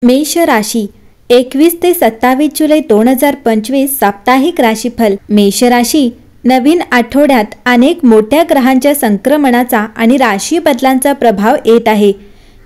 मेष राशी 21 ते 27 जुलै 2025 साप्ताहिक राशीफल। मेष राशी नवीन आठवड्यात अनेक मोठ्या ग्रहांच्या संक्रमणाचा आणि राशी बदलांचा प्रभाव येत आहे,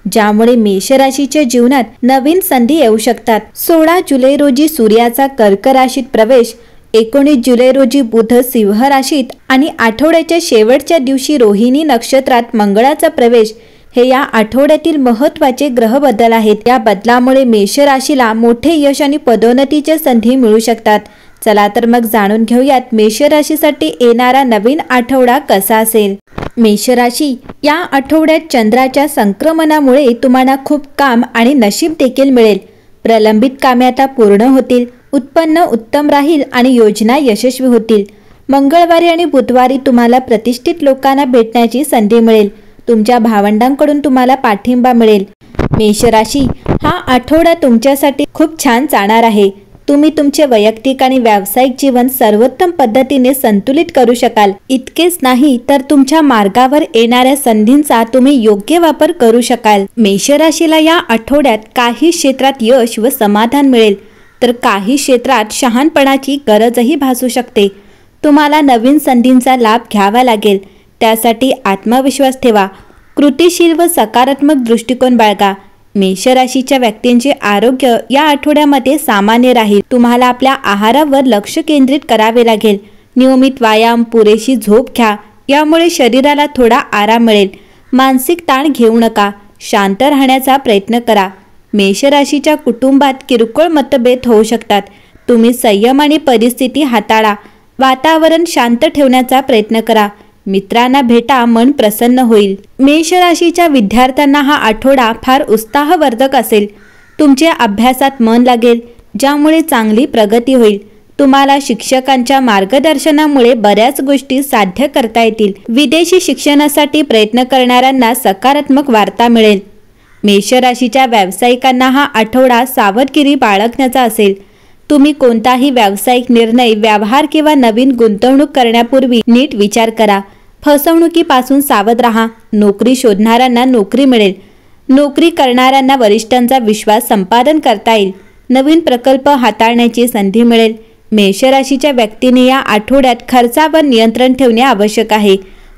ज्यामुळे मेष राशीच्या जीवनात नवीन संधी येऊ शकतात। 16 जुलै रोजी सूर्याचा कर्क राशीत प्रवेश, 19 जुलै रोजी बुध सिंह राशीत आणि आठवड्याच्या शेवटच्या दिवशी रोहिणी नक्षत्रात मंगळाचा प्रवेश हे या आठवड्यातील महत्त्वाचे ग्रह बदल आहेत। या बदलामुळे मेष राशीला मोठे यश आणि पदोन्नतीच्या संधी मिळू शकतात। चला तर मग जाणून घेऊयात मेष राशीसाठी येणारा नवीन आठवडा कसा असेल। मेष राशी, या आठवड्यात चंद्राच्या संक्रमणामुळे तुम्हाला खूप काम आणि नशीब देखील मिळेल। प्रलंबित कामे आता पूर्ण होतील, उत्पन्न उत्तम राहील आणि योजना यशस्वी होतील। मंगळवारी आणि बुधवारी तुम्हाला प्रतिष्ठित लोकांना भेटण्याची संधी मिळेल। तुमच्या भावंडांकडून तुम्हाला पाठिंबा मिळेल। मेष राशी, हा आठवडा तुमच्यासाठी खूप छान जाणार आहे। तुम्ही तुमचे वैयक्तिक आणि व्यावसायिक जीवन सर्वोत्तम पद्धतीने संतुलित करू शकाल। इतकेच नाही तर तुमच्या मार्गावर येणाऱ्या संधींचा तुम्ही योग्य वापर करू शकाल। मेष राशीला या आठवड्यात काही क्षेत्रात यश व समाधान मिळेल, तर काही क्षेत्रात शहाणपणाची गरजही भासू शकते। तुम्हाला नवीन संधींचा लाभ घ्यावा लागेल, त्यासाठी आत्मविश्वास ठेवा। कृतिशील व सकारात्मक दृष्टिकोन बाळगा। मेष राशीच्या व्यक्तींचे आरोग्य या आठवड्यामध्ये सामान्य राहील। तुम्हाला आपल्या आहारावर लक्ष केंद्रित करावे लागेल। नियमित व्यायाम, पुरेशी झोप घ्या, यामुळे शरीराला थोडा आराम मिळेल। मानसिक ताण घेऊ नका, शांत राहण्याचा प्रयत्न करा। मेष राशीच्या कुटुंबात किरकोळ मतभेद होऊ शकतात। तुम्ही संयम आणि परिस्थिती हाताळा। वातावरण शांत ठेवण्याचा प्रयत्न करा। मित्रांना भेटा, मन प्रसन्न होईल। मेष राशीच्या विद्यार्थ्यांना हा आठवडा फार उत्साहवर्धक असेल। तुमच्या अभ्यासात मन लागेल, ज्यामुळे चांगली प्रगती होईल। तुम्हाला शिक्षकांच्या मार्गदर्शनामुळे बऱ्याच गोष्टी साध्य करता येतील। विदेशी शिक्षणासाठी प्रयत्न करणाऱ्यांना सकारात्मक वार्ता मिळेल। मेष राशीच्या व्यावसायिकांना हा आठवडा सावधगिरी बाळगण्याचा असेल। तुम्ही कोणताही व्यावसायिक निर्णय, व्यवहार किंवा नवीन गुंतवणूक करण्यापूर्वी नीट विचार करा। फसवणुकीपासून सावध राहा। नोकरी शोधणाऱ्यांना नोकरी मिळेल। नोकरी करणाऱ्यांना वरिष्ठांचा विश्वास संपादन करता येईल। नवीन प्रकल्प हाताळण्याची संधी मिळेल। मेष राशीच्या व्यक्तीने या आठवड्यात खर्चावर नियंत्रण ठेवणे आवश्यक आहे।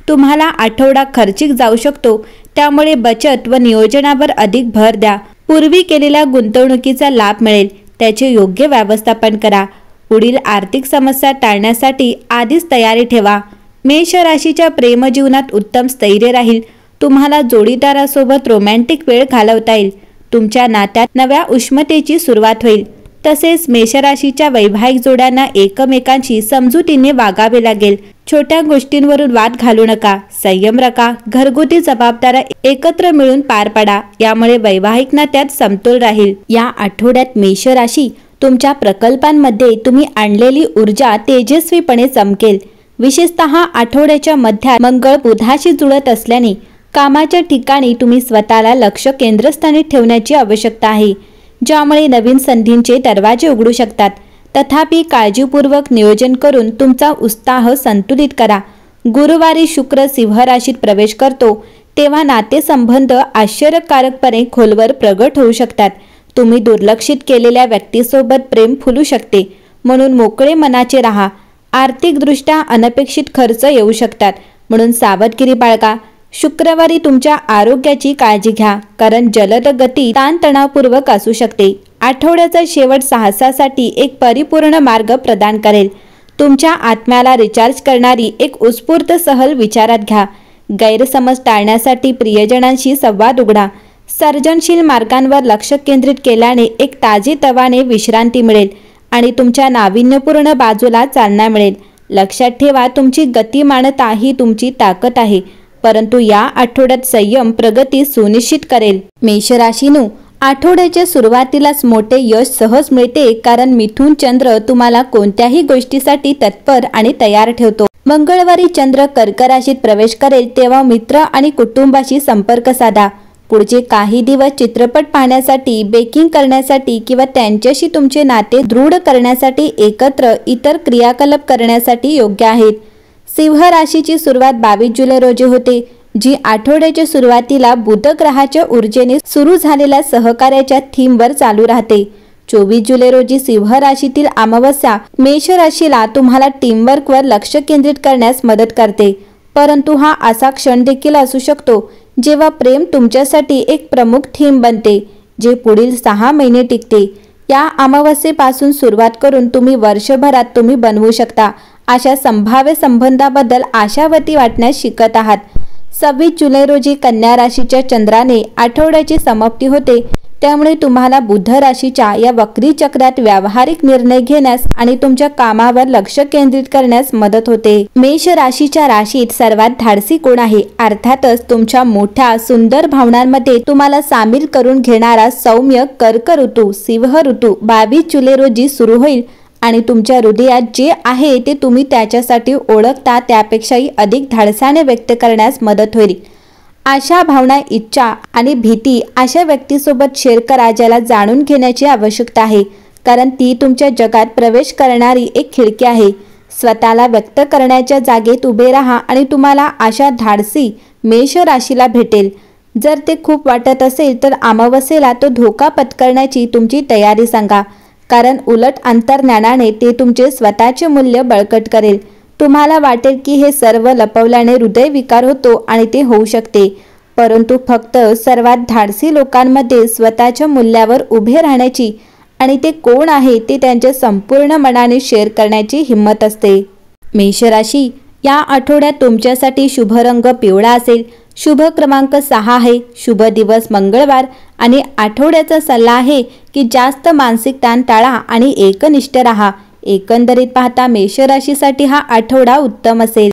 तुम्हाला आठवडा खर्चिक जाऊ शकतो, त्यामुळे बचत व नियोजनावर अधिक भर द्या। पूर्वी केलेल्या गुंतवणुकीचा लाभ मिळेल, त्याचे योग्य व्यवस्थापन करा। पुढील आर्थिक समस्या टाळण्यासाठी आधीच तयारी ठेवा। मेष राशीच्या प्रेमजीवनात उत्तम स्थैर्य राहील। तुम्हाला जोडीदारासोबत रोमॅन्टिक वेळ घालवता येईल। तुमच्या नात्यात नव्या उष्णतेची सुरुवात होईल। तसेच मेष राशीच्या वैवाहिक जोड्यांना एकमेकांशी समजुतीने वागावे लागेल। छोट्या गोष्टींवरून वाद घालू नका, संयम राखा। घरगुती जबाबदाऱ्या एकत्र मिळून पार पाडा, यामुळे वैवाहिक नात्यात समतोल राहील। या आठवड्यात मेष राशी, तुमच्या प्रकल्पांमध्ये तुम्ही आणलेली ऊर्जा तेजस्वीपणे चमकेल। विशेषतः आठवड्याच्या मध्यात मंगळ बुधाशी जुळत असल्याने कामाच्या ठिकाणी तुम्ही स्वतःला लक्ष केंद्रस्थानी ठेवण्याची आवश्यकता आहे, ज्यामुळे नवीन संधींचे दरवाजे उघडू शकतात। तथापि काळजीपूर्वक नियोजन करून तुमचा उत्साह संतुलित करा। गुरुवारी शुक्र सिंह राशीत प्रवेश करतो, तेव्हा नातेसंबंध आश्चर्यकारकपणे खोलवर प्रगट होऊ शकतात। तुम्ही दुर्लक्षित केलेल्या व्यक्तीसोबत प्रेम फुलू शकते, म्हणून मोकळे मनाचे राहा। आर्थिकदृष्ट्या अनपेक्षित खर्च येऊ शकतात, म्हणून सावधगिरी बाळगा। शुक्रवारी तुमच्या आरोग्याची काळजी घ्या, कारण जलद गती ताणतणावपूर्वक असू शकते। आठवड्याचा शेवट साहसासाठी एक परिपूर्ण मार्ग प्रदान करेल। तुमच्या आत्म्याला रिचार्ज करणारी एक उत्स्फूर्त सहल विचारात घ्या। गैरसमज टाळण्यासाठी प्रियजनांशी संवाद उघडा। सर्जनशील मार्गांवर लक्ष केंद्रित केल्याने एक ताजेतवाने विश्रांती मिळेल आणि तुमच्या नाविन्यपूर्ण बाजूला चालना मिळेल। लक्षात ठेवा, तुमची गतिमानता ही तुमची ताकद आहे, परंतु या आठवड्यात संयम प्रगती सुनिश्चित करेल। मेष राशीनो, आठवड्याच्या सुरुवातीलाच मोठे यश सहज मिळते, कारण मिथुन चंद्र तुम्हाला कोणत्याही गोष्टीसाठी तत्पर आणि तयार ठेवतो। मंगळवारी चंद्र कर्क राशीत प्रवेश करेल, तेव्हा मित्र आणि कुटुंबाशी संपर्क साधा। पुढचे काही दिवस चित्रपट पाहण्यासाठी, बेकिंग करण्यासाठी किंवा त्यांच्याशी तुमचे नाते दृढ करण्यासाठी एकत्र इतर क्रियाकलाप करण्यासाठी योग्य आहेत। सिंह राशीची सुरुवात 22 जुलै रोजी होते। जी आठवड्याच्या सुरुवातीला बुध ग्रहाच्या ऊर्जेने सुरू झालेल्या सहकार्याच्या थीमवर चालू राहते। 24 जुलै रोजी सिंह राशीतील अमावस्या मेष राशीला तुम्हाला टीमवर्कवर लक्ष केंद्रित करण्यास मदत करते, परंतु हा असा क्षण देखील असू शकतो जेव्हा प्रेम तुमच्यासाठी एक प्रमुख थीम बनते, जे पुढील 6 महिने टिकते। या अमावस्येपासून सुरुवात करून तुम्ही वर्षभरात तुम्ही बनवू शकता अशा संभाव्य संबंधाबद्दल आशावती वाटण्यास शिकत आहात। 26 जुलै रोजी कन्या राशीच्या चंद्राने आठवड्याची समाप्ती होते, त्यामुळे तुम्हाला बुध राशीच्या या वक्री चक्रात व्यावहारिक निर्णय घेण्यास आणि तुमच्या कामावर लक्ष केंद्रित करण्यास मदत होते। मेष राशीच्या राशीत सर्वात धाडसी कोण आहे? अर्थातच तुमच्या मोठ्या सुंदर भावनांमध्ये तुम्हाला सामील करून घेणारा सौम्य कर्क ऋतू सिंह ऋतू 22 जुलै रोजी सुरू होईल आणि तुमच्या हृदयात जे आहे ते तुम्ही त्याच्यासाठी ओळखता त्यापेक्षाही अधिक धाडसाने व्यक्त करण्यास मदत होईल। अशा भावना, इच्छा आणि भीती अशा व्यक्तीसोबत शेअर करा ज्याला जाणून घेण्याची आवश्यकता आहे, कारण ती तुमच्या जगात प्रवेश करणारी एक खिडकी आहे। स्वतःला व्यक्त करण्याच्या जागेत उभे राहा आणि तुम्हाला अशा धाडसी मेष राशीला भेटेल। जर ते खूप वाटत असेल तर अमावस्येला तो धोका पत्करण्याची तुमची तयारी सांगा, कारण उलट अंतर्ज्ञानाने ते तुमचे स्वतःचे मूल्य बळकट करेल। तुम्हाला वाटेल की हे सर्व लपवल्याने हृदयविकार होतो आणि ते होऊ शकते, परंतु फक्त सर्वात धाडसी लोकांमध्ये स्वतःच्या मूल्यावर उभे राहण्याची आणि ते कोण आहे ते त्यांच्या संपूर्ण मनाने शेअर करण्याची हिंमत असते। मेष राशी, या आठवड्यात तुमच्यासाठी शुभ रंग पिवळा असेल। शुभ क्रमांक 6 आहे। शुभ दिवस मंगळवार आणि आठवड्याचा सल्ला आहे की जास्त मानसिक ताण टाळा आणि एकनिष्ठ राहा। एकंदरीत पाहता मेष राशीसाठी हा आठवडा उत्तम असेल।